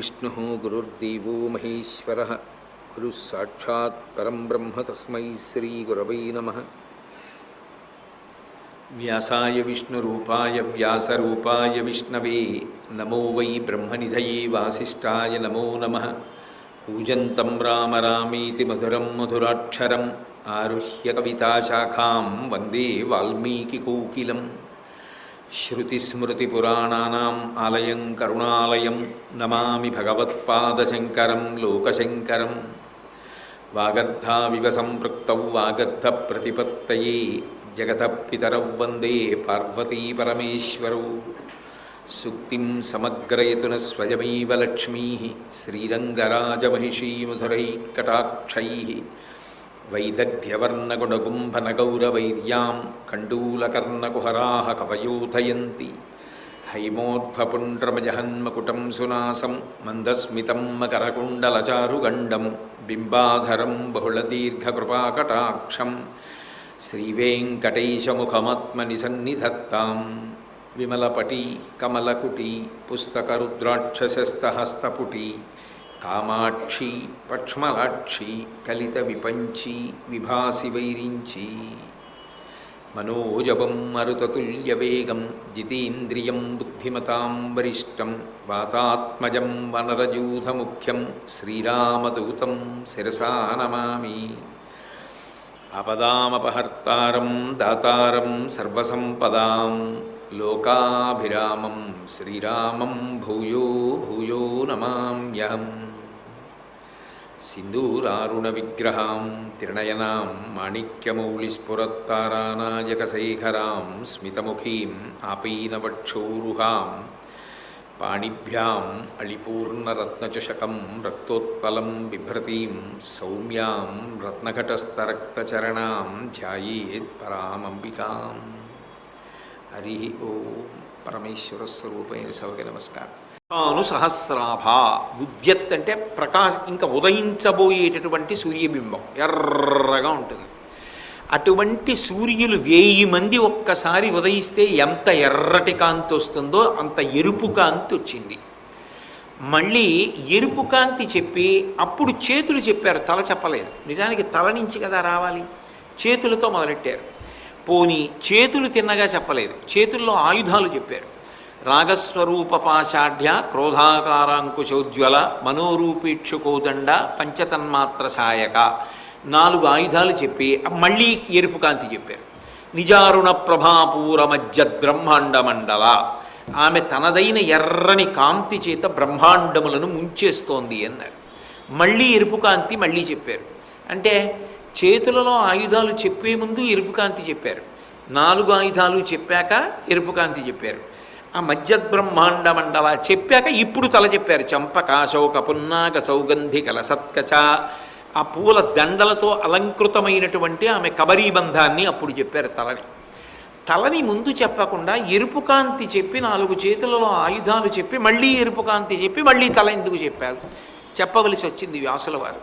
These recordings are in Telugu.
गुरुर्विष्णुः गुरुर्देवो महेश्वरः गुरुः साक्षात् परं ब्रह्म तस्मै श्रीगुरवे नमः। व्यासाय विष्णुरूपाय व्यासरूपाय विष्णवे नमो वै ब्रह्मनिधये वासिष्ठाय नमो नमः। कूजन्तं राम रामेति मधुरं मधुराक्षरम् आरुह्य कविताशाखां वन्दे वाल्मीकिकोकिलम्। श्रुतिस्मृतिपुराणानाम् आलयं करुणालयं नमामि भगवत्पादशङ्करं लोकशङ्करं। वागर्धाविव सम्पृक्तौ वागर्धप्रतिपत्तये जगतः पितरौ वन्दे पार्वतीपरमेश्वरौ। सुक्तिं समग्रयतु न स्वयमेव लक्ष्मीः श्रीरङ्गराजमहिषीमधुरैः वैदग्ध्यवर्णगुणगुम्भनगौरवैर्यां कण्डूलकर्णकुहराः कवयोधयन्ति। हैमोध्वपुण्ड्रमजहन्मकुटं सुनासं मन्दस्मितं मकरकुण्डलचारुगण्डं बिम्बाधरं बहुलदीर्घकृपाकटाक्षं श्रीवेङ्कटेशमुखमात्मनिसन्निधत्तां। विमलपटी कमलकुटी पुस्तकरुद्राक्षसस्तहस्तपुटी कामाक्षी पक्ष्मलाक्षी कलितविपञ्ची विभासि वैरिञ्ची। मनोजवं मरुततुल्यवेगं जितेन्द्रियं बुद्धिमतां वरिष्ठं वातात्मजं वनरयूथमुख्यं श्रीरामदूतं शिरसा नमामि। आपदामपहर्तारं दातारं सर्वसम्पदां लोकाभिरामं श्रीरामं भूयो भूयो नमाम्यहम्। सिन्दूरारुणविग्रहां त्रिनयनां माणिक्यमौलिस्फुरत्तारानायकशेखरां स्मितमुखीम् आपीनवक्षोरुहां पाणिभ्याम् अळिपूर्णरत्नचषकं रक्तोत्पलं बिभ्रतीं सौम्यां रत्नघटस्थरक्तचरणां ध्यायेत् परामंबिकाम्। हरि ओम। परमेश्वर स्वरूपैన సభకి నమస్కారం। తాను సహస్రాభ ఉద్యత్ అంటే ప్రకాశ ఇంకా ఉదయించబోయేటటువంటి సూర్యబింబం ఎర్రగా ఉంటుంది. అటువంటి సూర్యులు 1000 మంది ఒక్కసారి ఉదయిస్తే ఎంత ఎర్రటి కాంతి వస్తుందో అంత ఎరుపు కాంతి వచ్చింది. మళ్ళీ ఎరుపు కాంతి చెప్పి అప్పుడు చేతులు చెప్పారు, తల చెప్పలేదు. నిజానికి తల నుంచి కదా రావాలి, చేతులతో మొదలెట్టారు. పోని చేతులు తిన్నగా చెప్పలేదు, చేతుల్లో ఆయుధాలు చెప్పారు. రాగస్వరూప పాషాఢ్య క్రోధాకారాంకుశోజ్వల మనోరూపీక్షుకోదండ పంచతన్మాత్ర సాయక 4 ఆయుధాలు చెప్పి మళ్ళీ ఎరుపు కాంతి చెప్పారు. నిజారుణ ప్రభాపూర మధ్య బ్రహ్మాండ మండల, ఆమె తనదైన ఎర్రని కాంతి చేత బ్రహ్మాండములను ముంచేస్తోంది అన్నారు. మళ్ళీ ఎరుపు కాంతి మళ్ళీ చెప్పారు. అంటే చేతులలో ఆయుధాలు చెప్పే ముందు ఎరుపు కాంతి చెప్పారు, 4 ఆయుధాలు చెప్పాక ఎరుపు కాంతి చెప్పారు. ఆ మధ్య బ్రహ్మాండ మండల చెప్పాక ఇప్పుడు తల చెప్పారు. చంపక శోక పున్నాగ సౌగంధి కలసత్కచ, ఆ పూల దండలతో అలంకృతమైనటువంటి ఆమె కబరీబంధాన్ని అప్పుడు చెప్పారు తలని. తలని ముందు చెప్పకుండా ఎరుపు కాంతి చెప్పి 4 చేతులలో ఆయుధాలు చెప్పి మళ్ళీ ఎరుపు కాంతి చెప్పి మళ్ళీ తల ఎందుకు చెప్పారు చెప్పవలసి వచ్చింది వ్యాసుల వారు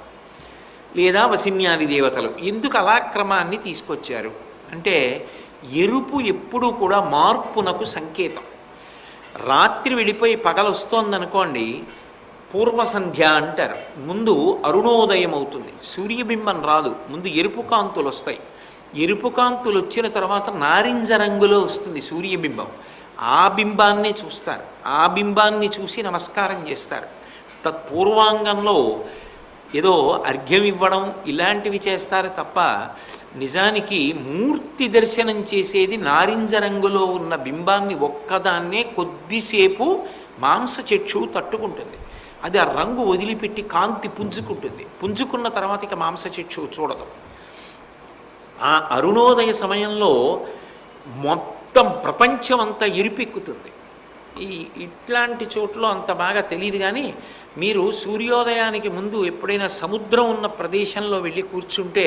లేదా వసిన్యాది దేవతలు. ఎందుకు అలా క్రమాన్ని తీసుకొచ్చారు అంటే ఎరుపు ఎప్పుడూ కూడా మార్పునకు సంకేతం. రాత్రి వెళ్ళిపోయి పగలొస్తోందనుకోండి, పూర్వసంధ్య అంటారు. ముందు అరుణోదయం అవుతుంది, సూర్యబింబం రాదు, ముందు ఎరుపు కాంతులు వస్తాయి. ఎరుపు కాంతులు వచ్చిన తర్వాత నారింజ రంగులో వస్తుంది సూర్యబింబం. ఆ బింబాన్నే చూస్తారు, ఆ బింబాన్ని చూసి నమస్కారం చేస్తారు. తత్పూర్వాంగంలో ఏదో అర్ఘ్యం ఇవ్వడం ఇలాంటివి చేస్తారు తప్ప నిజానికి మూర్తి దర్శనం చేసేది నారింజ రంగులో ఉన్న బింబాన్ని ఒక్కదాన్నే కొద్దిసేపు మాంసచక్షువు తట్టుకుంటుంది. అది ఆ రంగు వదిలిపెట్టి కాంతి పుంజుకుంటుంది. పుంజుకున్న తర్వాత ఇక మాంసచక్షువు చూడదు. ఆ అరుణోదయ సమయంలో మొత్తం ప్రపంచం అంతా ఎరుపెక్కుతుంది. ఇట్లాంటి చోట్ల అంత బాగా తెలియదు, కానీ మీరు సూర్యోదయానికి ముందు ఎప్పుడైనా సముద్రం ఉన్న ప్రదేశంలో వెళ్ళి కూర్చుంటే,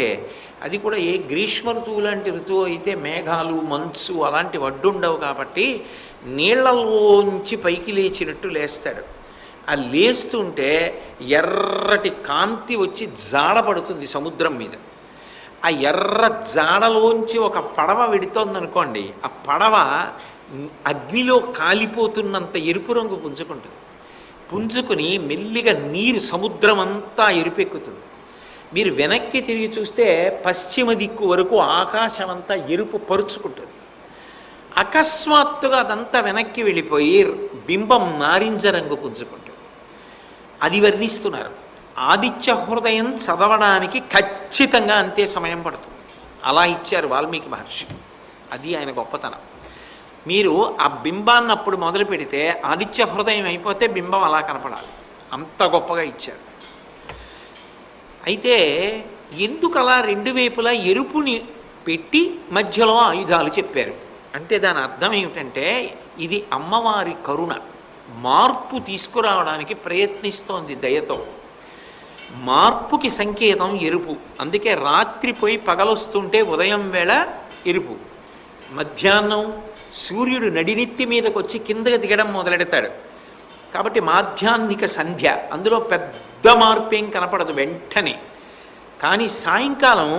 అది కూడా ఏ గ్రీష్మ ఋతువు లాంటి ఋతువు అయితే మేఘాలు మంచు అలాంటివి అడ్డుండవు కాబట్టి నీళ్లలోంచి పైకి లేచినట్టు లేస్తాడు. ఆ లేస్తుంటే ఎర్రటి కాంతి వచ్చి జాడపడుతుంది సముద్రం మీద. ఆ ఎర్ర జాడలోంచి ఒక పడవ వెడుతోందనుకోండి, ఆ పడవ అగ్నిలో కాలిపోతున్నంత ఎరుపు రంగు పుంజుకుంటుంది. పుంజుకుని మెల్లిగా నీరు సముద్రం అంతా ఎరుపెక్కుతుంది. మీరు వెనక్కి తిరిగి చూస్తే పశ్చిమ దిక్కు వరకు ఆకాశం అంతా ఎరుపు పరుచుకుంటుంది. అకస్మాత్తుగా అదంతా వెనక్కి వెళ్ళిపోయి బింబం నారింజ రంగు పుంజుకుంటుంది. అది వర్ణిస్తున్నారు. ఆదిత్య హృదయం చదవడానికి ఖచ్చితంగా అంతే సమయం పడుతుంది. అలా ఇచ్చారు వాల్మీకి మహర్షి. అది ఆయన గొప్పతనం. మీరు ఆ బింబాన్ని అప్పుడు మొదలు పెడితే ఆదిత్య హృదయం అయిపోతే బింబం అలా కనపడాలి. అంత గొప్పగా ఇచ్చారు. అయితే ఎందుకు అలా రెండు వైపులా ఎరుపుని పెట్టి మధ్యలో ఆయుధాలు చెప్పారు అంటే దాని అర్థం ఏమిటంటే ఇది అమ్మవారి కరుణ, మార్పు తీసుకురావడానికి ప్రయత్నిస్తోంది దయతో. మార్పుకి సంకేతం ఎరుపు. అందుకే రాత్రి పోయి పగలొస్తుంటే ఉదయం వేళ ఎరుపు, మధ్యాహ్నం సూర్యుడు నడినెత్తి మీదకి వచ్చి కిందకి దిగడం మొదలెడతాడు కాబట్టి మాధ్యాహ్నిక సంధ్య. అందులో పెద్ద మార్పు ఏం కనపడదు వెంటనే. కానీ సాయంకాలం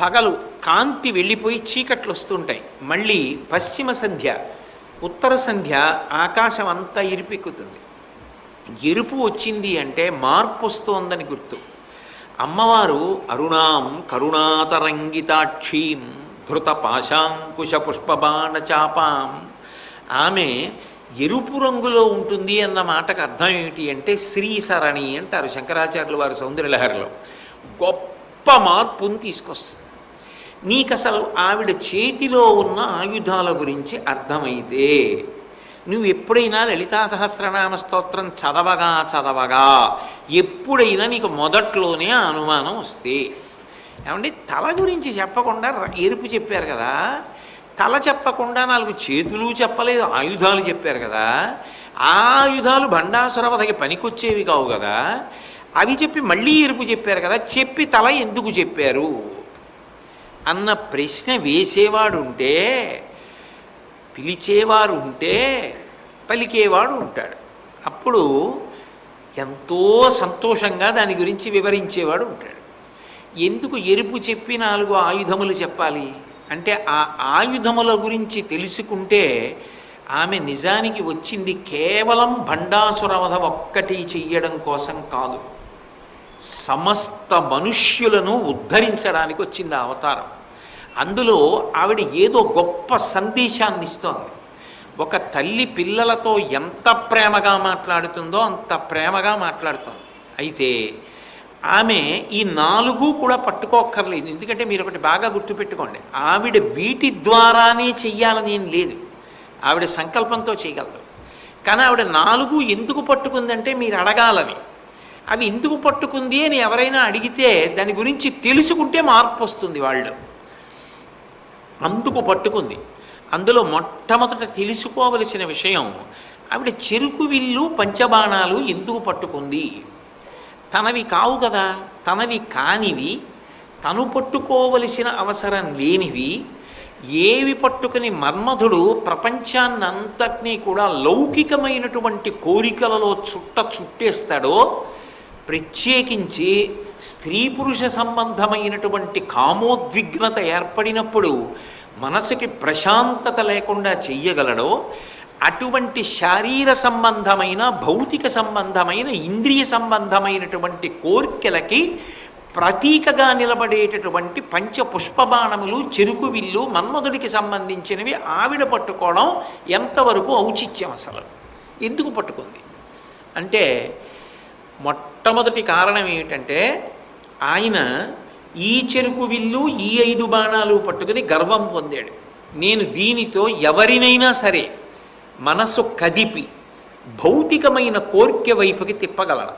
పగలు కాంతి వెళ్ళిపోయి చీకట్లు వస్తుంటాయి. మళ్ళీ పశ్చిమ సంధ్య, ఉత్తర సంధ్య ఆకాశం అంతా ఎరుపెక్కుతుంది. ఎరుపు వచ్చింది అంటే మార్పు వస్తోందని గుర్తు. అమ్మవారు అరుణాం కరుణాతరంగితాక్షీం ధృత పాశాంకుశ పుష్పబాణ చాపాం. ఆమె ఎరుపు రంగులో ఉంటుంది అన్న మాటకు అర్థం ఏమిటి అంటే శ్రీసరణి అంటారు శంకరాచార్యులు వారి సౌందర్యలహరిలో. గొప్ప మార్పుని తీసుకొస్తుంది. నీకు అసలు ఆవిడ చేతిలో ఉన్న ఆయుధాల గురించి అర్థమైతే నువ్వు ఎప్పుడైనా లలితా సహస్రనామ స్తోత్రం చదవగా ఎప్పుడైనా నీకు మొదట్లోనే ఆ అనుమానం వస్తే, ఏమంటే తల గురించి చెప్పకుండా ఎరుపు చెప్పారు కదా, తల చెప్పకుండా 4 చేతులు చెప్పలేదు, ఆయుధాలు చెప్పారు కదా, ఆ ఆయుధాలు భండాసురవధకి పనికొచ్చేవి కావు కదా, అవి చెప్పి మళ్ళీ ఎరుపు చెప్పారు కదా, చెప్పి తల ఎందుకు చెప్పారు అన్న ప్రశ్న వేసేవాడు ఉంటే, పిలిచేవారు ఉంటే పలికేవాడు ఉంటాడు. అప్పుడు ఎంతో సంతోషంగా దాని గురించి వివరించేవాడు ఉంటాడు. ఎందుకు ఎరుపు చెప్పి 4 ఆయుధములు చెప్పాలి అంటే ఆ ఆయుధముల గురించి తెలుసుకుంటే ఆమె నిజానికి వచ్చింది కేవలం భండాసురవధ ఒక్కటి చెయ్యడం కోసం కాదు, సమస్త మనుష్యులను ఉద్ధరించడానికి వచ్చింది ఆ అవతారం. అందులో ఆవిడ ఏదో గొప్ప సందేశాన్ని ఇస్తోంది. ఒక తల్లి పిల్లలతో ఎంత ప్రేమగా మాట్లాడుతుందో అంత ప్రేమగా మాట్లాడుతోంది. అయితే ఆమె ఈ 4 కూడా పట్టుకోక్కర్లేదు. ఎందుకంటే మీరు ఒకటి బాగా గుర్తుపెట్టుకోండి, ఆవిడ వీటి ద్వారానే చెయ్యాలని ఏం లేదు, ఆవిడ సంకల్పంతో చేయగలదు. కానీ ఆవిడ 4 ఎందుకు పట్టుకుందంటే మీరు అడగాలని. అవి ఎందుకు పట్టుకుంది అని ఎవరైనా అడిగితే దాని గురించి తెలుసుకుంటే మార్పు వస్తుంది వాళ్ళు. అందుకు పట్టుకుంది. అందులో మొట్టమొదట తెలుసుకోవలసిన విషయం, ఆవిడ చెరుకు విల్లు పంచబాణాలు ఎందుకు పట్టుకుంది. తనవి కావు కదా, తనవి కానివి, తను పట్టుకోవలసిన అవసరం లేనివి ఏవి పట్టుకుని మన్మధుడు ప్రపంచాన్నంతటినీ కూడా లౌకికమైనటువంటి కోరికలలో చుట్టేస్తాడో, ప్రత్యేకించి స్త్రీ పురుష సంబంధమైనటువంటి కామోద్విగ్నత ఏర్పడినప్పుడు మనసుకి ప్రశాంతత లేకుండా చెయ్యగలడో, అటువంటి శారీర సంబంధమైన భౌతిక సంబంధమైన ఇంద్రియ సంబంధమైనటువంటి కోర్కెలకి ప్రతీకగా నిలబడేటటువంటి పంచపుష్పబాణములు చెరుకు విల్లు మన్మధుడికి సంబంధించినవి ఆవిడ పట్టుకోవడం ఎంతవరకు ఔచిత్యం, అసలు ఎందుకు పట్టుకుంది అంటే మొట్టమొదటి కారణం ఏమిటంటే ఆయన ఈ చెరుకు విల్లు ఈ 5 బాణాలు పట్టుకుని గర్వం పొందాడు. నేను దీనితో ఎవరినైనా సరే మనసు కదిపి భౌతికమైన కోర్కె వైపుకి తిప్పగలను,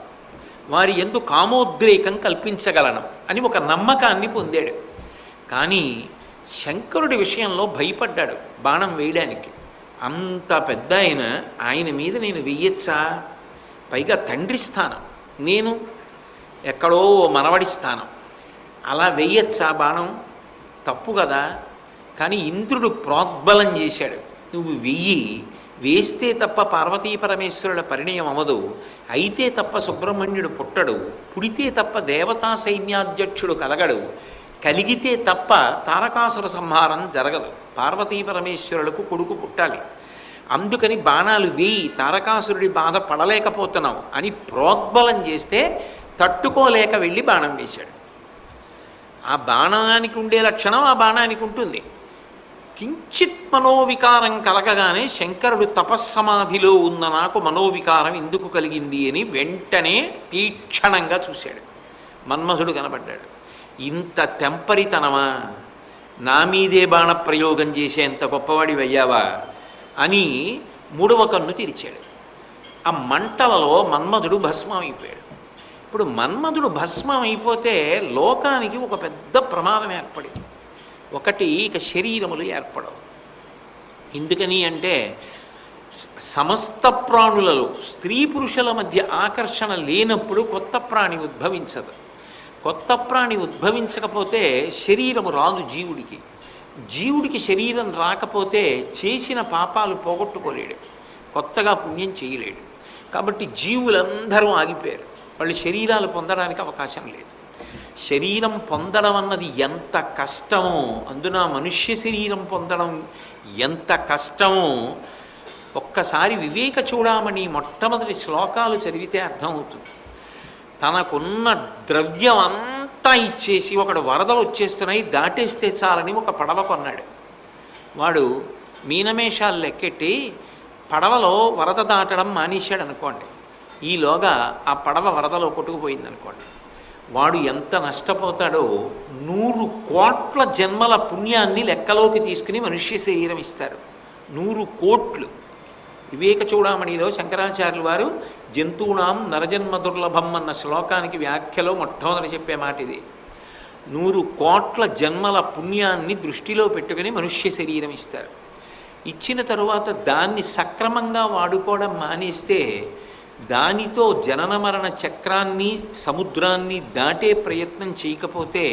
వారి యందు కామోద్రేకం కల్పించగలను అని ఒక నమ్మకాన్ని పొందాడు. కానీ శంకరుడి విషయంలో భయపడ్డాడు బాణం వేయడానికి. అంత పెద్ద ఆయన మీద నేను వెయ్యొచ్చా, పైగా తండ్రి స్థానం, నేను ఎక్కడో మనవడి స్థానం, అలా వెయ్యొచ్చా బాణం, తప్పు కదా. కానీ ఇంద్రుడు ప్రోద్బలం చేశాడు, నువ్వు వేస్తే తప్ప పార్వతీ పరమేశ్వరుల పరిణయం అవ్వదు, అయితే తప్ప సుబ్రహ్మణ్యుడు పుట్టడు, పుడితే తప్ప దేవతా సైన్యాధ్యక్షుడు కలగడు, కలిగితే తప్ప తారకాసుర సంహారం జరగదు, పార్వతీ పరమేశ్వరులకు కొడుకు పుట్టాలి. అందుకని బాణాలు వేయి, తారకాసురుడి బాధ పడలేకపోతున్నావు అని ప్రోద్బలం చేస్తే తట్టుకోలేక వెళ్ళి బాణం వేశాడు. ఆ బాణానికి ఉండే లక్షణం ఆ బాణానికి ఉంటుంది. కించిత్ మనోవికారం కలగగానే శంకరుడు తపస్సమాధిలో ఉన్న నాకు మనోవికారం ఎందుకు కలిగింది అని వెంటనే తీక్షణంగా చూశాడు. మన్మధుడు కనబడ్డాడు. ఇంత తెంపరితనమా, నా మీదే బాణ ప్రయోగం చేసేంత గొప్పవాడివయ్యావా అని మూడవ కన్ను తెరిచాడు. ఆ మంటలలో మన్మధుడు భస్మం అయిపోయాడు. ఇప్పుడు మన్మధుడు భస్మం అయిపోతే లోకానికి ఒక పెద్ద ప్రమాదం ఏర్పడింది. ఒకటి, ఇక శరీరములు ఏర్పడవు. ఎందుకని అంటే సమస్త ప్రాణులలో స్త్రీ పురుషుల మధ్య ఆకర్షణ లేనప్పుడు కొత్త ప్రాణి ఉద్భవించదు. కొత్త ప్రాణి ఉద్భవించకపోతే శరీరము రాదు జీవుడికి. జీవుడికి శరీరం రాకపోతే చేసిన పాపాలు పోగొట్టుకోలేడు, కొత్తగా పుణ్యం చేయలేడు. కాబట్టి జీవులందరూ ఆగిపోయారు. వాళ్ళు శరీరాలు పొందడానికి అవకాశం లేదు. శరీరం పొందడం అన్నది ఎంత కష్టమో, అందున మనుష్య శరీరం పొందడం ఎంత కష్టమో ఒక్కసారి వివేక చూడమని మొట్టమొదటి శ్లోకాలు చదివితే అర్థమవుతుంది. తనకున్న ద్రవ్యం అంతా ఇచ్చేసి ఒకడు వరదలు వచ్చేస్తున్నాయి దాటేస్తే చాలని ఒక పడవ కొన్నాడు. వాడు మీనమేషాలు లెక్కెట్టి పడవలో వరద దాటడం మానేశాడు అనుకోండి. ఈలోగా ఆ పడవ వరదలో కొట్టుకుపోయింది అనుకోండి. వాడు ఎంత నష్టపోతాడో 100 కోట్ల జన్మల పుణ్యాన్ని లెక్కలోకి తీసుకుని మనుష్య శరీరం ఇస్తారు. 100 కోట్లు. వివేక చూడమణిలో శంకరాచార్యులు వారు జంతువునాం నరజన్మ దుర్లభం అన్న శ్లోకానికి వ్యాఖ్యలో మొట్టమొదటి చెప్పే మాట ఇది. 100 కోట్ల జన్మల పుణ్యాన్ని దృష్టిలో పెట్టుకుని మనుష్య శరీరం ఇస్తారు. ఇచ్చిన తరువాత దాన్ని సక్రమంగా వాడుకోవడం మానేస్తే దానితో జనన మరణ చక్రాన్ని సముద్రాన్ని దాటే ప్రయత్నం చేయకపోతే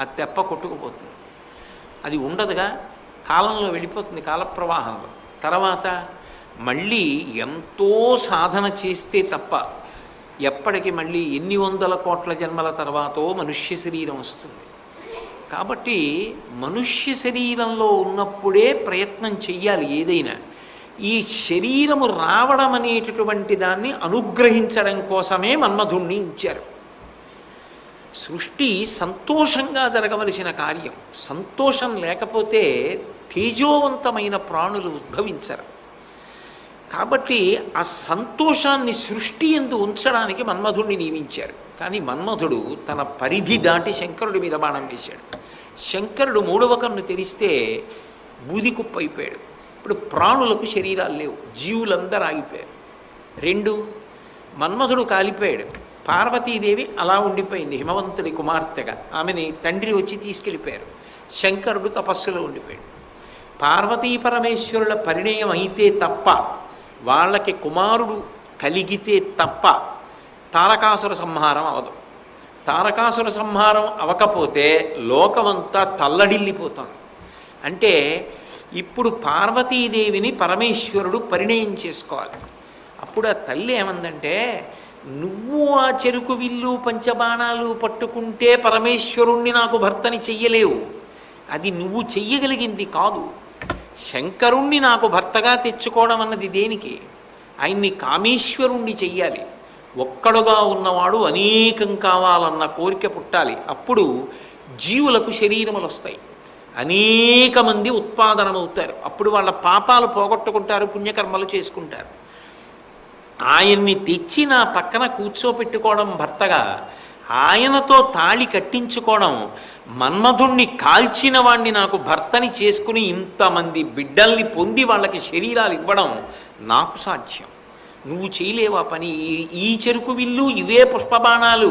ఆ తెప్ప కొట్టుకుపోతుంది. అది ఉండదుగా, కాలంలో వెళ్ళిపోతుంది, కాలప్రవాహంలో. తర్వాత మళ్ళీ ఎంతో సాధన చేస్తే తప్ప ఎప్పటికి మళ్ళీ ఎన్ని వందల కోట్ల జన్మల తర్వాతో మనుష్య శరీరం వస్తుంది. కాబట్టి మనుష్య శరీరంలో ఉన్నప్పుడే ప్రయత్నం చెయ్యాలి ఏదైనా. ఈ శరీరము రావడం అనేటటువంటి దాన్ని అనుగ్రహించడం కోసమే మన్మధుణ్ణి ఇచ్చారు. సృష్టి సంతోషంగా జరగవలసిన కార్యం. సంతోషం లేకపోతే తేజోవంతమైన ప్రాణులు ఉద్భవించరు. కాబట్టి ఆ సంతోషాన్ని సృష్టి యందు ఉంచడానికి మన్మధుణ్ణి నియమించారు. కానీ మన్మధుడు తన పరిధి దాటి శంకరుడి మీద బాణం వేశాడు. శంకరుడు మూడవ కన్ను తెరిస్తే బూది కుప్ప అయిపోయాడు. ఇప్పుడు ప్రాణులకు శరీరాలు లేవు, జీవులందరూ ఆగిపోయారు. 2, మన్మధుడు కాలిపోయాడు. పార్వతీదేవి అలా ఉండిపోయింది హిమవంతుడి కుమార్తెగా. ఆమెని తండ్రి వచ్చి తీసుకెళ్ళిపోయారు. శంకరుడు తపస్సులో ఉండిపోయాడు. పార్వతీ పరమేశ్వరుల పరిణయం అయితే తప్ప, వాళ్ళకి కుమారుడు కలిగితే తప్ప తారకాసుర సంహారం అవదు. తారకాసుర సంహారం అవకపోతే లోకమంతా తల్లడిల్లిపోతుంది. అంటే ఇప్పుడు పార్వతీదేవిని పరమేశ్వరుడు పరిణయం చేసుకోవాలి. అప్పుడు ఆ తల్లి ఏమందంటే, నువ్వు ఆ చెరుకు విల్లు పంచబాణాలు పట్టుకుంటే పరమేశ్వరుణ్ణి నాకు భర్తని చెయ్యలేవు. అది నువ్వు చెయ్యగలిగింది కాదు. శంకరుణ్ణి నాకు భర్తగా తెచ్చుకోవడం అన్నది దేనికి? ఆయన్ని కామేశ్వరుణ్ణి చెయ్యాలి. ఒక్కడుగా ఉన్నవాడు అనేకం కావాలన్న కోరిక పుట్టాలి. అప్పుడు జీవులకు శరీరములు వస్తాయి, అనేక మంది ఉత్పాదనమవుతారు. అప్పుడు వాళ్ళ పాపాలు పోగొట్టుకుంటారు, పుణ్యకర్మలు చేసుకుంటారు. ఆయన్ని తెచ్చి నా పక్కన కూర్చోపెట్టుకోవడం భర్తగా, ఆయనతో తాళి కట్టించుకోవడం, మన్మధుణ్ణి కాల్చిన వాణ్ణి నాకు భర్తని చేసుకుని ఇంతమంది బిడ్డల్ని పొంది వాళ్ళకి శరీరాలు ఇవ్వడం నాకు సాధ్యం. నువ్వు చేయలేవా పని? ఈ చెరుకు విల్లు ఇవే పుష్పబాణాలు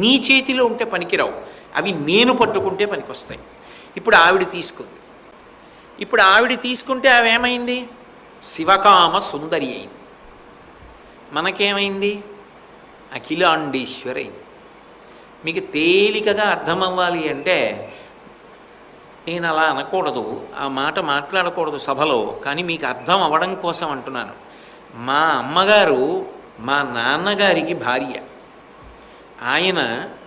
నీ చేతిలో ఉంటే పనికిరావు, అవి నేను పట్టుకుంటే పనికొస్తాయి. ఇప్పుడు ఆవిడ తీసుకుంది. ఇప్పుడు ఆవిడ తీసుకుంటే అవి ఏమైంది? శివకామ సుందరి అయింది. మనకేమైంది? అఖిలాండేశ్వరి అయింది. మీకు తేలికగా అర్థమవ్వాలి అంటే, నేను అలా అనకూడదు, ఆ మాట మాట్లాడకూడదు సభలో, కానీ మీకు అర్థం అవ్వడం కోసం అంటున్నాను. మా అమ్మగారు మా నాన్నగారికి భార్య. ఆయన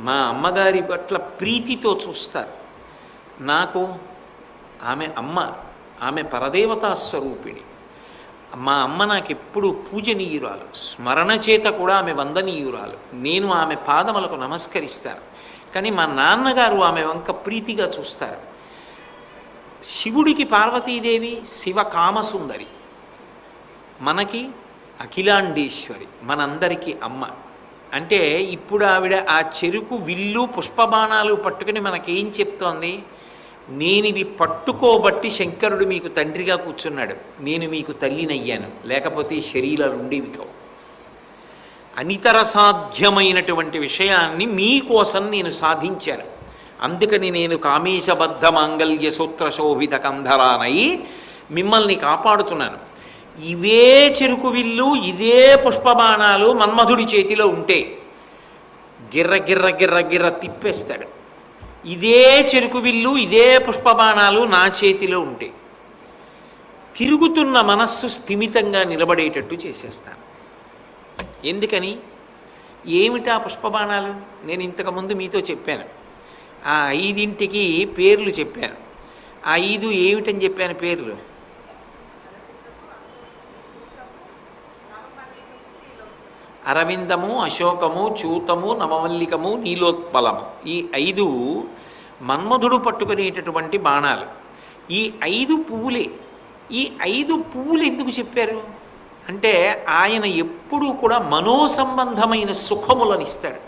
మా అమ్మగారి పట్ల ప్రీతితో చూస్తారు. నాకు ఆమె అమ్మ, ఆమె పరదేవతా స్వరూపిణి. మా అమ్మ నాకు ఎప్పుడు పూజనీయురాలు, స్మరణ చేత కూడా ఆమె వందనీయురాలు. నేను ఆమె పాదములకు నమస్కరిస్తాను. కానీ మా నాన్నగారు ఆమె వంక ప్రీతిగా చూస్తారు. శివుడికి పార్వతీదేవి శివ కామసుందరి, మనకి అఖిలాండేశ్వరి, మనందరికీ అమ్మ. అంటే ఇప్పుడు ఆవిడ ఆ చెరుకు విల్లు పుష్పబాణాలు పట్టుకుని మనకేం చెప్తోంది? నేను ఇవి పట్టుకోబట్టి శంకరుడు మీకు తండ్రిగా కూర్చున్నాడు, నేను మీకు తల్లినయ్యాను, లేకపోతే ఈ శరీరాలు ఉండేవి కావు. అనితర సాధ్యమైనటువంటి విషయాన్ని మీకోసం నేను సాధించాను. అందుకని నేను కామేశబద్ధ మాంగళ్య సూత్ర శోభిత కంధరానై మిమ్మల్ని కాపాడుతున్నాను. ఇవే చెరుకు విల్లు, ఇదే పుష్పబాణాలు మన్మధుడి చేతిలో ఉంటే గిర్ర గిర్ర గిర్ర గిర్ర తిప్పేస్తాడు. ఇదే చెరుకు విల్లు, ఇదే పుష్పబాణాలు నా చేతిలో ఉంటే తిరుగుతున్న మనస్సు స్థిమితంగా నిలబడేటట్టు చేసేస్తాను. ఎందుకని? ఏమిటా పుష్పబాణాలు? నేను ఇంతకుముందు మీతో చెప్పాను. ఆ 5ంటికి పేర్లు చెప్పాను. ఆ 5 ఏమిటని చెప్పాను పేర్లు? అరవిందము, అశోకము, చూతము, నవమల్లికము, నీలోత్పలము. ఈ 5 మన్మధుడు పట్టుకునేటటువంటి బాణాలు. ఈ 5 పువ్వులే. ఈ 5 పువ్వులు ఎందుకు చెప్పారు అంటే, ఆయన ఎప్పుడూ కూడా మనోసంబంధమైన సుఖములను ఇస్తాడు.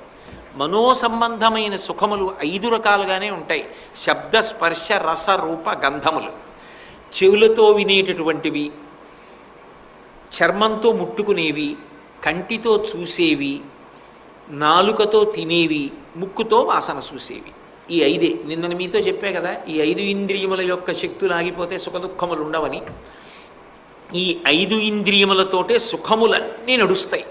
మనోసంబంధమైన సుఖములు 5 రకాలుగానే ఉంటాయి. శబ్ద, స్పర్శ, రస, రూప, గంధములు. చెవులతో వినేటటువంటివి, చర్మంతో ముట్టుకునేవి, కంటితో చూసేవి, నాలుకతో తినేవి, ముక్కుతో వాసన చూసేవి. ఈ 5. నిన్న మీతో చెప్పే కదా, ఈ 5 ఇంద్రియముల యొక్క శక్తులు ఆగిపోతే సుఖదుఖములు ఉండవని. ఈ 5 ఇంద్రియములతోటే సుఖములన్నీ నడుస్తాయి.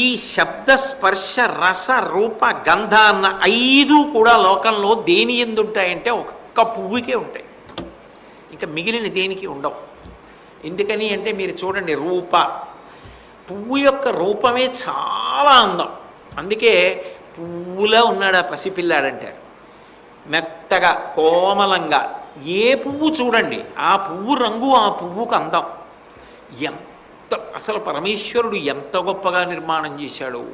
ఈ శబ్ద, స్పర్శ, రస, రూప, గంధ అన్న 5 కూడా లోకంలో దేని ఎందు ఉంటాయంటే ఒక్క పువ్వుకే ఉంటాయి. ఇంకా మిగిలిన దేనికి ఉండవు. ఎందుకని అంటే, మీరు చూడండి, రూప, పువ్వు యొక్క రూపమే చాలా అందం. అందుకే పువ్వులా ఉన్నాడు ఆ పసిపిల్లాడంటారు. మెత్తగా, కోమలంగా ఏ పువ్వు చూడండి, ఆ పువ్వు రంగు ఆ పువ్వుకు అందం. ఎంత అసలు పరమేశ్వరుడు ఎంత గొప్పగా నిర్మాణం చేశాడు.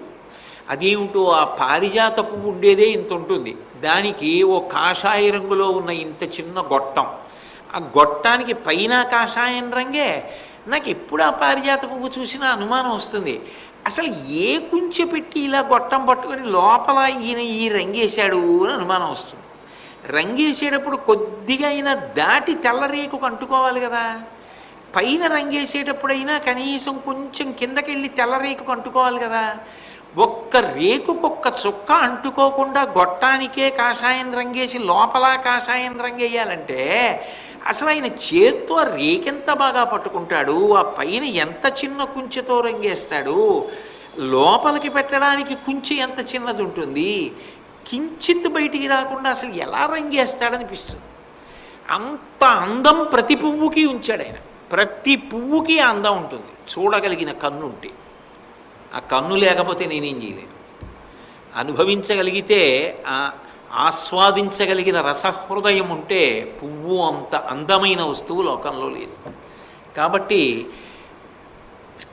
అదేమిటో ఆ పారిజాత పువ్వు ఉండేదే ఇంత ఉంటుంది, దానికి ఓ కాషాయ రంగులో ఉన్న ఇంత చిన్న గొట్టం, ఆ గొట్టానికి పైన కాషాయం రంగే. నాకు ఎప్పుడు ఆ పారిజాత పువ్వు చూసినా అనుమానం వస్తుంది, అసలు ఏ కుంచె పెట్టి ఇలా గొట్టం పట్టుకొని లోపల ఈయన ఈ రంగేశాడు అని అనుమానం వస్తుంది. రంగేసేటప్పుడు కొద్దిగా అయినా దాటి తెల్లరేకుకు అంటుకోవాలి కదా. పైన రంగేసేటప్పుడైనా కనీసం కొంచెం కిందకెళ్ళి తెల్లరేకుకు అంటుకోవాలి కదా. ఒక్క రేకుకొక్క చుక్క అంటుకోకుండా గొట్టానికే కాషాయం రంగేసి లోపల కాషాయం రంగేయాలంటే అసలు ఆయన చేత్తో రేకెంత బాగా పట్టుకుంటాడు, ఆ పైన ఎంత చిన్న కుంచెతో రంగేస్తాడు, లోపలికి పెట్టడానికి కుంచె ఎంత చిన్నది ఉంటుంది, కించిత్ బయటికి రాకుండా అసలు ఎలా రంగేస్తాడనిపిస్తుంది. అంత అందం ప్రతి పువ్వుకి ఉంచాడు ఆయన. ప్రతి పువ్వుకి అందం ఉంటుంది, చూడగలిగిన కన్ను ఉంటే. ఆ కన్ను లేకపోతే నేనేం చేయలేను. అనుభవించగలిగితే, ఆస్వాదించగలిగిన రసహృదయం ఉంటే పువ్వు అంత అందమైన వస్తువు లోకంలో లేదు. కాబట్టి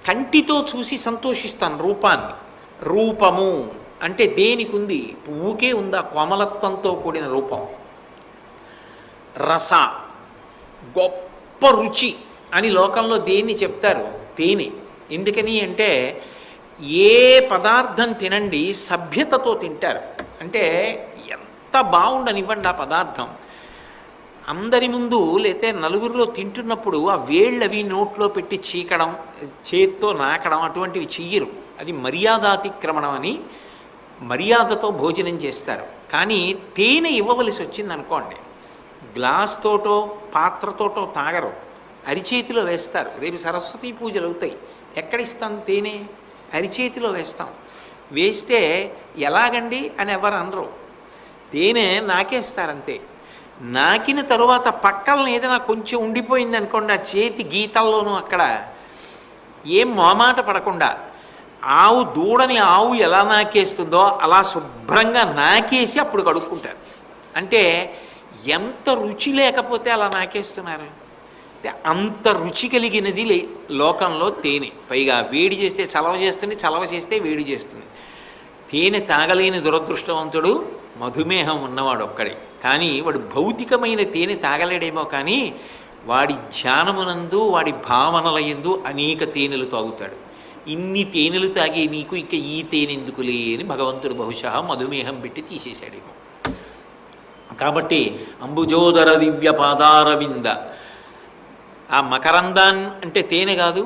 కంటితో చూసి సంతోషిస్తాను రూపాన్ని. రూపము అంటే దేనికి ఉంది? పువ్వుకే ఉందా కోమలత్వంతో కూడిన రూపం. రస, గొప్ప రుచి అని లోకంలో దేన్ని చెప్తారు? తేనె. ఎందుకని అంటే, ఏ పదార్థం తినండి సభ్యతతో తింటారు. అంటే ఎంత బాగుండనివ్వండి ఆ పదార్థం, అందరి ముందు లేతే నలుగురిలో తింటున్నప్పుడు ఆ వేళ్ళవి నోట్లో పెట్టి చీకడం, చేత్తో నాకడం అటువంటివి చెయ్యరు. అది మర్యాదాతిక్రమణం అని మర్యాదతో భోజనం చేస్తారు. కానీ తేనె ఇవ్వవలసి వచ్చింది అనుకోండి, గ్లాస్ తోటో పాత్రతోటో తాగరు, అరిచేతిలో వేస్తారు. రేపు సరస్వతీ పూజలు అవుతాయి, ఎక్కడిస్తాం తేనె? అరిచేతిలో వేస్తాం. వేస్తే ఎలాగండి అని ఎవరు అనరు, తేనె నాకేస్తారంతే. నాకిన తరువాత పక్కన ఏదైనా కొంచెం ఉండిపోయింది అనుకోండి, ఆ చేతి గీతల్లోనూ అక్కడ ఏం మొహమాట పడకుండా ఆవు దూడని ఆవు ఎలా నాకేస్తుందో అలా శుభ్రంగా నాకేసి అప్పుడు కడుక్కుంటారు. అంటే ఎంత రుచి లేకపోతే అలా నాకేస్తున్నారు. అంత రుచి కలిగినది లోకంలో తేనె. పైగా వేడి చేస్తే చలవ చేస్తుంది, చలవ చేస్తే వేడి చేస్తుంది. తేనె తాగలేని దురదృష్టవంతుడు మధుమేహం ఉన్నవాడు ఒక్కడే. కానీ వాడు భౌతికమైన తేనె తాగలేడేమో, కానీ వాడి ధ్యానమునందు వాడి భావనలయందు అనేక తేనెలు తాగుతాడు. ఇన్ని తేనెలు తాగే నీకు ఇంకా ఈ తేనె ఎందుకులే అని భగవంతుడు బహుశా మధుమేహం పెట్టి తీసేశాడేమో. కాబట్టి అంబుజోదర దివ్య పాదారవింద, ఆ మకరందాన్ అంటే తేనె కాదు,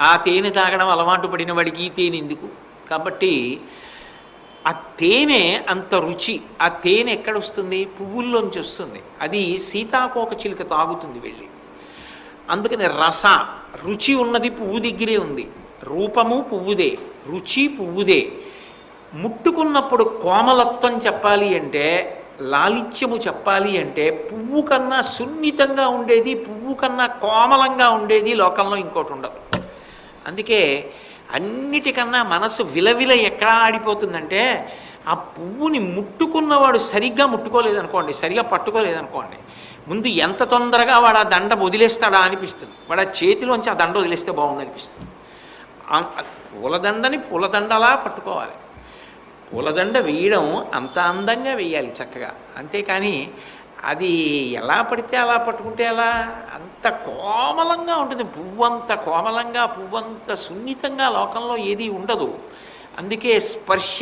ఆ తేనె తాగడం అలవాటు పడిన వాడికి ఈ తేనె ఎందుకు? కాబట్టి ఆ తేనె అంత రుచి. ఆ తేనె ఎక్కడొస్తుంది? పువ్వుల్లోంచి వస్తుంది. అది సీతాకోక చిలుక తాగుతుంది వెళ్ళి. అందుకని రుచి ఉన్నది పువ్వు దగ్గరే ఉంది. రూపము పువ్వుదే, రుచి పువ్వుదే. ముట్టుకున్నప్పుడు కోమలత్వం చెప్పాలి అంటే, లాలిత్యము చెప్పాలి అంటే, పువ్వు కన్నా సున్నితంగా ఉండేది, పువ్వు కన్నా కోమలంగా ఉండేది లోకంలో ఇంకోటి ఉండదు. అందుకే అన్నిటికన్నా మనసు విలవిల ఎక్కడ ఆడిపోతుందంటే, ఆ పువ్వుని ముట్టుకున్నవాడు సరిగ్గా ముట్టుకోలేదనుకోండి, సరిగ్గా పట్టుకోలేదనుకోండి, ముందు ఎంత తొందరగా వాడు ఆ దండ వదిలేస్తాడా అనిపిస్తుంది. వాడు ఆ చేతిలోంచి ఆ దండ వదిలేస్తే బాగుంది అనిపిస్తుంది. పూలదండలా పట్టుకోవాలి. పూలదండ వేయడం అంత అందంగా వేయాలి చక్కగా. అంతేకాని అది ఎలా పడితే అలా పట్టుకుంటే అలా అంత కోమలంగా ఉంటుంది. పువ్వంత కోమలంగా, పువ్వంత సున్నితంగా లోకంలో ఏది ఉండదు. అందుకే స్పర్శ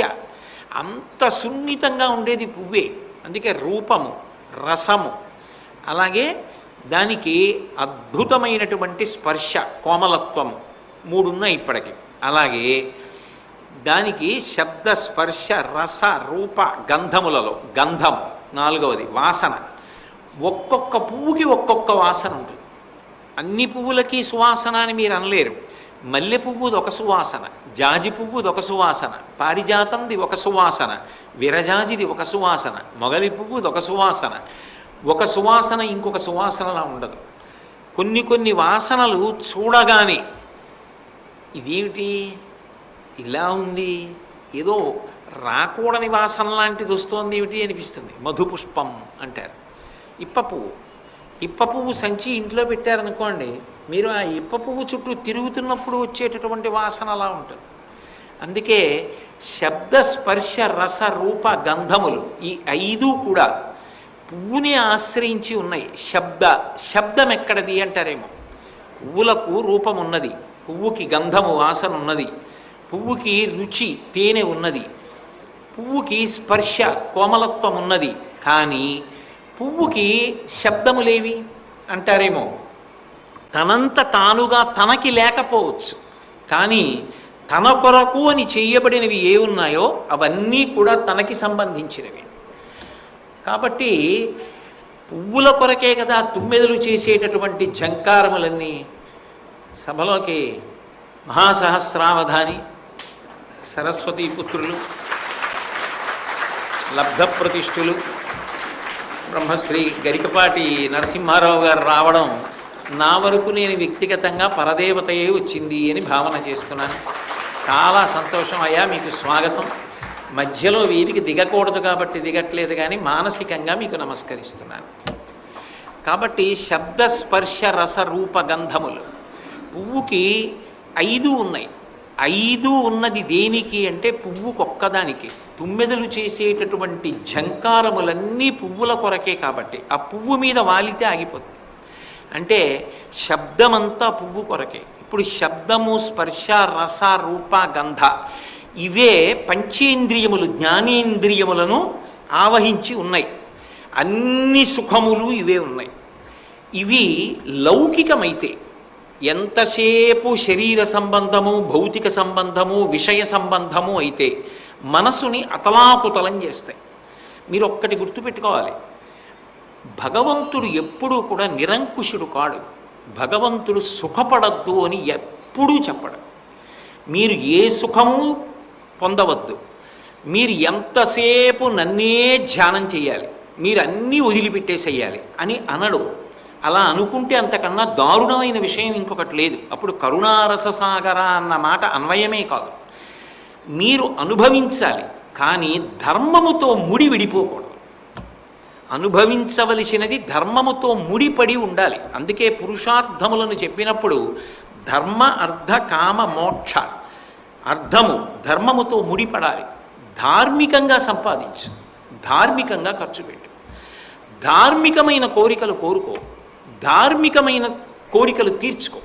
అంత సున్నితంగా ఉండేది పువ్వే. అందుకే రూపము, రసము, అలాగే దానికి అద్భుతమైనటువంటి స్పర్శ, కోమలత్వము, మూడున్నాయి ఇప్పటికి. అలాగే దానికి శబ్ద, స్పర్శ, రస, రూప, గంధములలో గంధం నాలుగవది. వాసన, ఒక్కొక్క పువ్వుకి ఒక్కొక్క వాసన ఉంటుంది. అన్ని పువ్వులకి సువాసన అని మీరు అనలేరు. మల్లె పువ్వుది ఒక సువాసన, జాజి పువ్వుది ఒక సువాసన, పారిజాతంది ఒక సువాసన, విరజాజిది ఒక సువాసన, మొగలి పువ్వుది ఒక సువాసన. ఒక సువాసన ఇంకొక సువాసనలా ఉండదు. కొన్ని వాసనలు చూడగానే ఇదేమిటి ఇలా ఉంది, ఏదో రాకూడని వాసన లాంటిది వస్తోంది ఏమిటి అనిపిస్తుంది. మధుపుష్పం అంటారు. ఇప్ప పువ్వు సంచి ఇంట్లో పెట్టారనుకోండి, మీరు ఆ ఇప్ప పువ్వు చుట్టూ తిరుగుతున్నప్పుడు వచ్చేటటువంటి వాసన అలా ఉంటుంది. అందుకే శబ్ద, స్పర్శ, రస, రూప, గంధములు ఈ ఐదు కూడా పువ్వుని ఆశ్రయించి ఉన్నాయి. శబ్దం ఎక్కడది అంటారేమో. పువ్వులకు రూపం ఉన్నది, పువ్వుకి గంధము వాసన ఉన్నది, పువ్వుకి రుచి తేనె ఉన్నది, పువ్వుకి స్పర్శ కోమలత్వం ఉన్నది. కానీ పువ్వుకి శబ్దములేవి అంటారేమో. తనంత తానుగా తనకి లేకపోవచ్చు, కానీ తన కొరకు అని చేయబడినవి ఏ ఉన్నాయో అవన్నీ కూడా తనకి సంబంధించినవి. కాబట్టి పువ్వుల కొరకే కదా తుమ్మెదలు చేసేటటువంటి ఝంకారములన్నీ. సభలోకి మహాసహస్రావధాని సరస్వతీ పుత్రులు, లబ్ధప్రతిష్ఠులు బ్రహ్మశ్రీ గరికపాటి నరసింహారావు గారు రావడం నా వరకు నేను వ్యక్తిగతంగా పరదేవతయే వచ్చింది అని భావన చేస్తున్నాను. చాలా సంతోషం అయ్యా, మీకు స్వాగతం. మధ్యలో వీరికి దిగకూడదు కాబట్టి దిగట్లేదు, కానీ మానసికంగా మీకు నమస్కరిస్తున్నాను. కాబట్టి శబ్ద, స్పర్శ, రస, రూప, గంధములు పువ్వుకి 5 ఉన్నాయి. 5 ఉన్నది దేనికి అంటే పువ్వుకొక్కదానికి. తుమ్మెదలు చేసేటటువంటి ఝంకారములన్నీ పువ్వుల కొరకే కాబట్టి ఆ పువ్వు మీద వాలితే ఆగిపోతుంది. అంటే శబ్దమంతా పువ్వు కొరకే. ఇప్పుడు శబ్దము, స్పర్శ, రస, రూప, గంధ ఇవే పంచేంద్రియములు, జ్ఞానేంద్రియములను ఆవహించి ఉన్నాయి. అన్ని సుఖములు ఇవే ఉన్నాయి. ఇవి లౌకికమైతే ఎంతసేపు శరీర సంబంధము, భౌతిక సంబంధము, విషయ సంబంధము అయితే మనసుని అతలాకుతలం చేస్తాయి. మీరు ఒక్కటి గుర్తుపెట్టుకోవాలి, భగవంతుడు ఎప్పుడూ కూడా నిరంకుశుడు కాడు. భగవంతుడు సుఖపడద్దు అని ఎప్పుడూ చెప్పడు. మీరు ఏ సుఖము పొందవద్దు, మీరు ఎంతసేపు నన్నే ధ్యానం చేయాలి, మీరు అన్నీ వదిలిపెట్టేసేయాలి అని అనడు. అలా అనుకుంటే అంతకన్నా దారుణమైన విషయం ఇంకొకటి లేదు. అప్పుడు కరుణారససాగర అన్న మాట అన్వయమే కాదు. మీరు అనుభవించాలి, కానీ ధర్మముతో ముడి విడిపోకూడదు. అనుభవించవలసినది ధర్మముతో ముడిపడి ఉండాలి. అందుకే పురుషార్థములను చెప్పినప్పుడు ధర్మ అర్థ కామ మోక్ష, అర్థము ధర్మముతో ముడిపడాలి. ధార్మికంగా సంపాదించు, ధార్మికంగా ఖర్చు పెట్టు, ధార్మికమైన కోరికలు కోరుకో, ధార్మికమైన కోరికలు తీర్చుకో.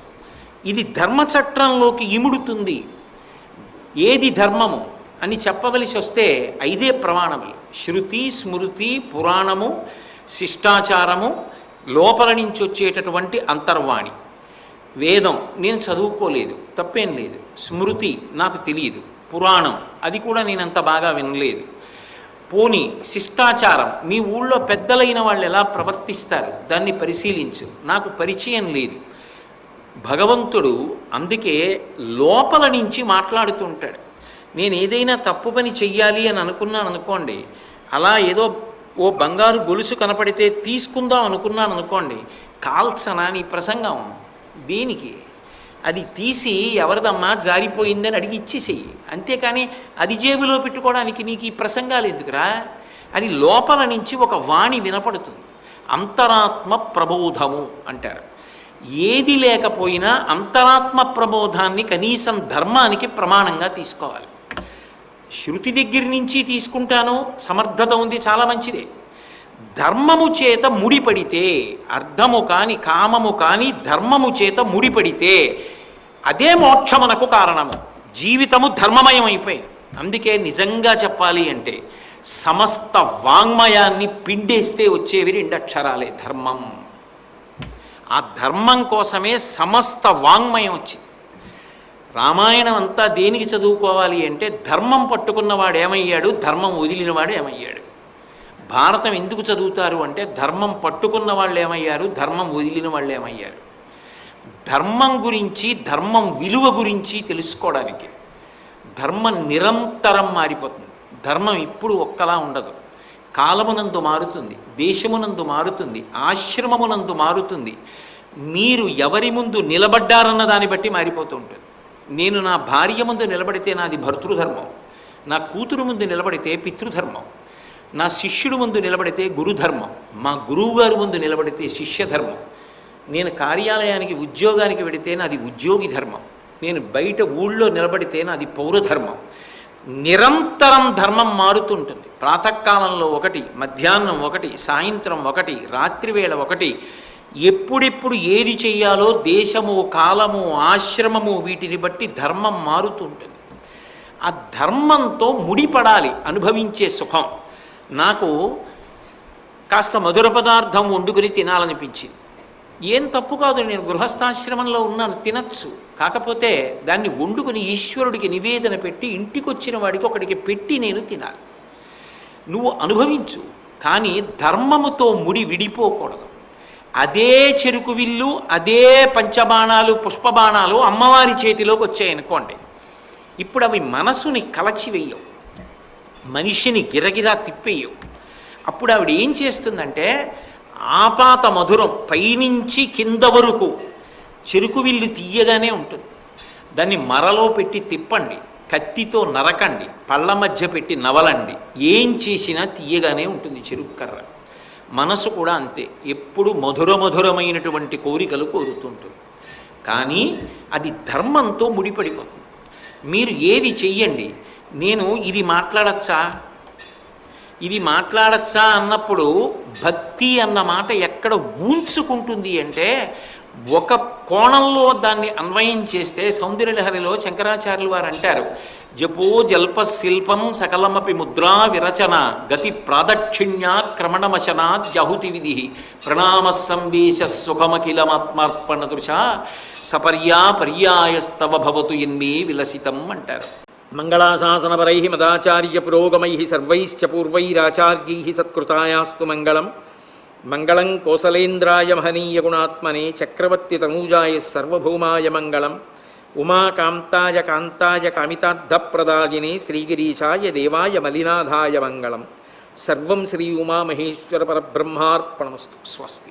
ఇది ధర్మచట్రంలోకి ఇముడుతుంది. ఏది ధర్మము అని చెప్పవలసి వస్తే 5 ప్రమాణములు: శృతి, స్మృతి, పురాణము, శిష్టాచారము, లోపల నుంచి వచ్చేటటువంటి అంతర్వాణి. వేదం నేను చదువుకోలేదు, తప్పేం లేదు. స్మృతి నాకు తెలియదు. పురాణం అది కూడా నేను అంత బాగా వినలేదు. పోని శిష్టాచారం, మీ ఊళ్ళో పెద్దలైన వాళ్ళు ఎలా ప్రవర్తిస్తారు దాన్ని పరిశీలించు, నాకు పరిచయం లేదు. భగవంతుడు అందుకే లోపల నుంచి మాట్లాడుతూ ఉంటాడు. నేను ఏదైనా తప్పు పని చెయ్యాలి అని అనుకున్నాను అనుకోండి, అలా ఏదో ఓ బంగారు గొలుసు కనపడితే తీసుకుందాం అనుకున్నాను అనుకోండి, కాల్చనా నీ ప్రసంగం దేనికి? అది తీసి ఎవరిదమ్మా జారిపోయిందని అడిగి ఇచ్చేసేయి. అంతేకాని అది జేబులో పెట్టుకోవడానికి నీకు ఈ ప్రసంగాలు ఎందుకురా? అది లోపల నుంచి ఒక వాణి వినపడుతుంది. అంతరాత్మ ప్రబోధము అంటారు. ఏది లేకపోయినా అంతరాత్మ ప్రబోధాన్ని కనీసం ధర్మానికి ప్రమాణంగా తీసుకోవాలి. శృతి దగ్గర నుంచి తీసుకుంటాను, సమర్థత ఉంది, చాలా మంచిదే. ధర్మము చేత ముడిపడితే, అర్థము కాని కామము కాని ధర్మము చేత ముడిపడితే అదే మోక్షమునకు కారణము. జీవితము ధర్మమయం అయిపోయింది. అందుకే నిజంగా చెప్పాలి అంటే సమస్త వాంగ్మయాన్ని పిండేస్తే వచ్చేవి 2 అక్షరాలే, ధర్మం. ఆ ధర్మం కోసమే సమస్త వాంగ్మయం వచ్చింది. రామాయణం అంతా దేనికి చదువుకోవాలి అంటే ధర్మం పట్టుకున్నవాడు ఏమయ్యాడు, ధర్మం వదిలినవాడు ఏమయ్యాడు. భారతం ఎందుకు చదువుతారు అంటే ధర్మం పట్టుకున్న వాళ్ళు ఏమయ్యారు, ధర్మం వదిలిన వాళ్ళు ఏమయ్యారు. ధర్మం గురించి, ధర్మం విలువ గురించి తెలుసుకోవడానికి. ధర్మం నిరంతరం మారిపోతుంది. ధర్మం ఇప్పుడు ఒక్కలా ఉండదు. కాలమునందు మారుతుంది, దేశమునందు మారుతుంది, ఆశ్రమమునందు మారుతుంది. మీరు ఎవరి ముందు నిలబడ్డారన్న దాన్ని బట్టి మారిపోతూ ఉంటుంది. నేను నా భార్య ముందు నిలబడితే నాది భర్తృధర్మం, నా కూతురు ముందు నిలబడితే పితృధర్మం, నా శిష్యుడు ముందు నిలబడితే గురుధర్మం, మా గురువుగారు ముందు నిలబడితే శిష్యధర్మం, నేను కార్యాలయానికి ఉద్యోగానికి వెడితే నాది ఉద్యోగి ధర్మం, నేను బయట ఊళ్ళో నిలబడితే నాది పౌరధర్మం. నిరంతరం ధర్మం మారుతుంటుంది. ప్రాతకాలంలో ఒకటి, మధ్యాహ్నం ఒకటి, సాయంత్రం ఒకటి, రాత్రివేళ ఒకటి. ఎప్పుడెప్పుడు ఏది చెయ్యాలో దేశము, కాలము, ఆశ్రమము వీటిని బట్టి ధర్మం మారుతుంటుంది. ఆ ధర్మంతో ముడిపడాలి అనుభవించే సుఖం. నాకు కాస్త మధుర పదార్థం వండుకుని తినాలనిపించింది. ఏం తప్పు కాదు, నేను గృహస్థాశ్రమంలో ఉన్నాను, తినచ్చు. కాకపోతే దాన్ని వండుకుని ఈశ్వరుడికి నివేదన పెట్టి ఇంటికి వచ్చిన వాడికి ఒకడికి పెట్టి నేను తినాలి. నువ్వు అనుభవించు, కానీ ధర్మముతో ముడి విడిపోకూడదు. అదే చెరుకు విల్లు, అదే పంచబాణాలు, పుష్పబాణాలు అమ్మవారి చేతిలోకి వచ్చాయనుకోండి, ఇప్పుడు అవి మనసుని కలచివేయవు, మనిషిని గిరగిరా తిప్పేయవు. అప్పుడు ఆవిడ ఏం చేస్తుందంటే ఆపాత మధురం, పైనుంచి కింద వరకు చెరుకు విల్లు తీయగానే ఉంటుంది. దాన్ని మరలో పెట్టి తిప్పండి, కత్తితో నరకండి, పళ్ళ మధ్య పెట్టి నవలండి, ఏం చేసినా తీయగానే ఉంటుంది చెరుకు కర్ర. మనసు కూడా అంతే, ఎప్పుడు మధురమైనటువంటి కోరికలు కోరుతుంటుంది. కానీ అది ధర్మంతో ముడిపడిపోతుంది. మీరు ఏది చెయ్యండి, నేను ఇది మాట్లాడచ్చా అన్నప్పుడు భక్తి అన్న మాట ఎక్కడ ఊంచుకుంటుంది అంటే, ఒక కోణంలో దాన్ని అన్వయం చేస్తే సౌందర్యలహరిలో శంకరాచార్యులు వారు అంటారు, జపో జల్ప శిల్పం సకలమపి ముద్రా విరచన గతి ప్రాదక్షిణ్యాక్రమణమశనాద్యహుతి విధి ప్రణామ సంవేశ సుఖమఖిలమాత్మార్పణ దృశ సపర్యాపర్యాయస్తవ భవతు ఎన్మే విలసితం అంటారు. మంగళాశాసనపరై మదాచార్య పురోగమై సర్వైశ్చ పూర్వైరాచార్యై సత్కృతాయాస్తు మంగళం. మంగళం కోసలేంద్రాయ మహనీయ గుణాత్మనే చక్రవర్తి తనూజాయ సర్వభౌమాయ మంగళం. ఉమాకాంతాయ కాంతాయ కామితార్థప్రదాయినే శ్రీగిరీశాయ దేవాయ మలినాథాయ మంగళం. సర్వం శ్రీ ఉమామహేశ్వర పరబ్రహ్మార్పణమస్తు. స్వస్తి.